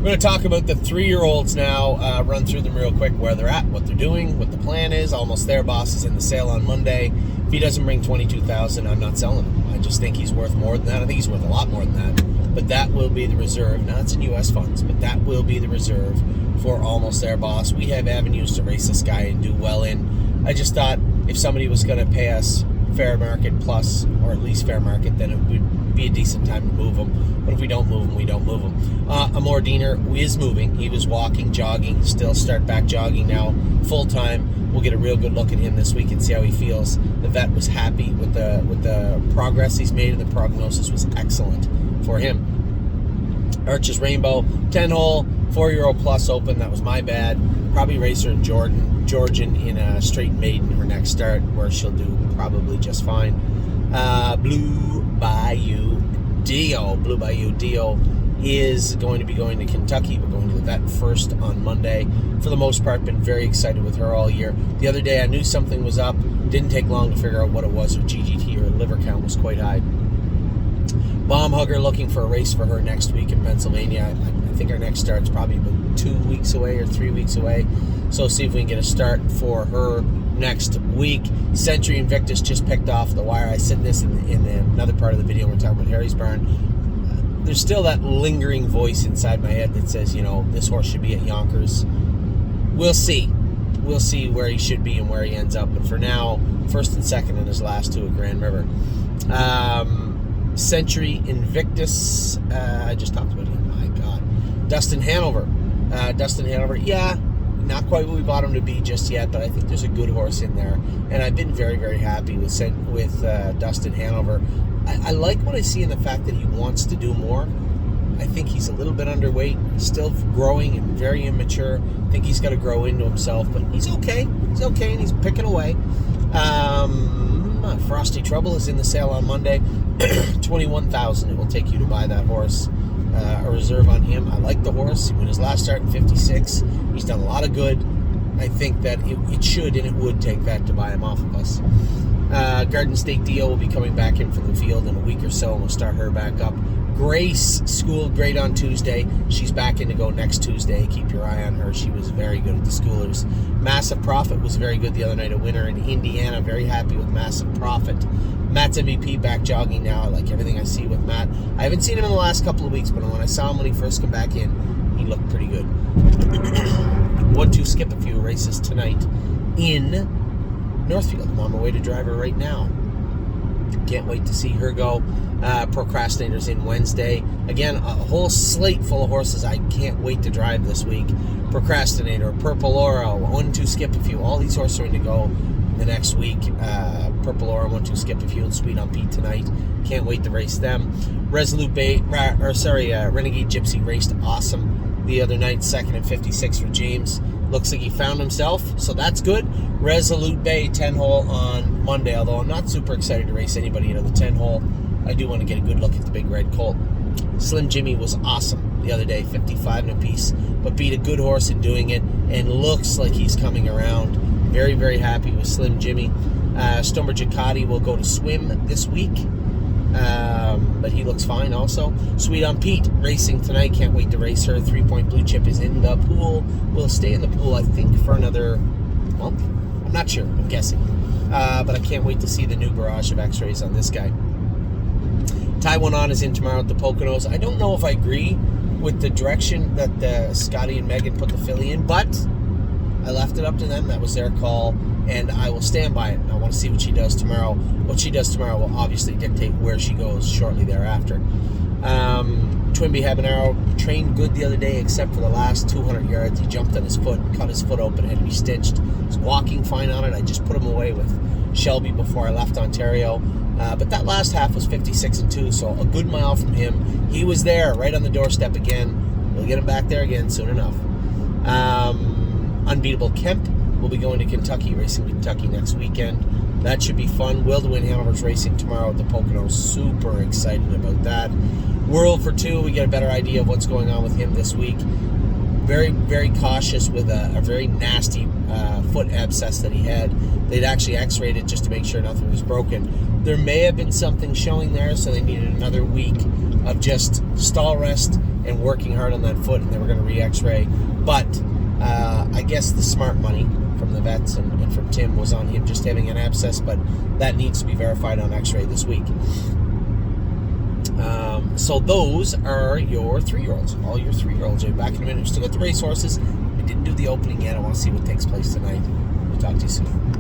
We're going to talk about the 3-year-olds now, run through them real quick, where they're at, what they're doing, what the plan is. Almost Their Boss is in the sale on Monday. If he doesn't bring $22,000, I'm not selling him. I just think he's worth more than that. I think he's worth a lot more than that. But that will be the reserve. Now, it's in U.S. funds, but that will be the reserve for Almost Their Boss. We have avenues to race this guy and do well in. I just thought if somebody was going to pay us fair market plus, or at least fair market, then it would be a decent time to move him. But if we don't move him, we don't move him. Amor Diener is moving. He was walking, jogging, still start back jogging now full time. We'll get a real good look at him this week and see how he feels. The vet was happy with the progress he's made, and the prognosis was excellent for him. Arches Rainbow, 10-hole, 4-year-old plus open. That was my bad. Probably racer in Georgian in a straight maiden her next start, where she'll do probably just fine. Blue Bayou Dio is going to be going to Kentucky. We're going to the vet first on Monday. For the most part, been very excited with her all year. The other day I knew something was up. Didn't take long to figure out what it was. Her GGT, her liver count, was quite high. Bomb Hugger looking for a race for her next week in Pennsylvania. I think our next start's probably about 2 weeks away or 3 weeks away. So see if we can get a start for her next week. Century Invictus just picked off the wire. I said this in another part of the video when we're talking about Harry's Barn. There's still that lingering voice inside my head that says, this horse should be at Yonkers. We'll see. We'll see where he should be and where he ends up. But for now, first and second in his last two at Grand River. Century Invictus. I just talked about him. My God. Dustin Hanover. Yeah, not quite what we bought him to be just yet, but I think there's a good horse in there. And I've been very, very happy with Dustin Hanover. I like what I see in the fact that he wants to do more. I think he's a little bit underweight, still growing and very immature. I think he's got to grow into himself, but he's okay. He's okay, and he's picking away. Frosty Trouble is in the sale on Monday. $21,000 it will take you to buy that horse. A reserve on him. I like the horse. He won his last start in 56. He's done a lot of good. I think that it should and it would take that to buy him off of us. Garden State Dio will be coming back in from the field in a week or so, and we'll start her back up. Grace schooled great on Tuesday. She's back in to go next Tuesday. Keep your eye on her. She was very good at the schoolers. Massive Profit was very good the other night, a winner in Indiana. Very happy with Massive Profit. Matt's MVP back jogging now. I like everything I see with Matt. I haven't seen him in the last couple of weeks, but when I saw him when he first came back in, he looked pretty good. 1-2 skip a few races tonight in Northfield. I'm on my way to drive her right now. Can't wait to see her go. Procrastinators in Wednesday. Again, a whole slate full of horses I can't wait to drive this week. Procrastinator, Purple Aura, 1-2 skip a few. All these horses are going to go the next week. Purple Aura, 1-2 skip a few, and Sweet on Pete tonight. Can't wait to race them. Renegade Gypsy raced awesome the other night, second and 56 for James. Looks like he found himself, so that's good. Resolute Bay 10-hole on Monday, although I'm not super excited to race anybody into the 10-hole. I do want to get a good look at the Big Red Colt. Slim Jimmy was awesome the other day, 55 and a piece, but beat a good horse in doing it, and looks like he's coming around. Very, very happy with Slim Jimmy. Stomber Giacatti will go to swim this week, but he looks fine also. Sweet on Pete racing tonight. Can't wait to race her. 3-point Blue Chip is in the pool. Will stay in the pool, I think, for another month. I'm not sure. I'm guessing. But I can't wait to see the new barrage of x-rays on this guy. Taiwan On is in tomorrow at the Poconos. I don't know if I agree with the direction that Scotty and Megan put the filly in, but I left it up to them. That was their call, and I will stand by it. I want to see what she does tomorrow. What she does tomorrow will obviously dictate where she goes shortly thereafter. Twinbee Habanero trained good the other day, except for the last 200 yards. He jumped on his foot, cut his foot open, had to be stitched. He's walking fine on it. I just put him away with Shelby before I left Ontario. But that last half was 56-2, so a good mile from him. He was there, right on the doorstep again. We'll get him back there again soon enough. Unbeatable Kemp will be going to Kentucky, racing Kentucky next weekend. That should be fun. Will to Win Hanover's racing tomorrow at the Poconos. Super excited about that. World for Two, we get a better idea of what's going on with him this week. Very, very cautious with a very nasty foot abscess that he had. They'd actually x-rayed it just to make sure nothing was broken. There may have been something showing there, so they needed another week of just stall rest, and working hard on that foot, and they were going to re-x-ray. But I guess the smart money from the vets and from Tim was on him just having an abscess, but that needs to be verified on x-ray this week. So those are your 3-year-olds. All your 3-year-olds are back in a minute. We're still at the racehorses. I didn't do the opening yet. I want to see what takes place tonight. We'll talk to you soon.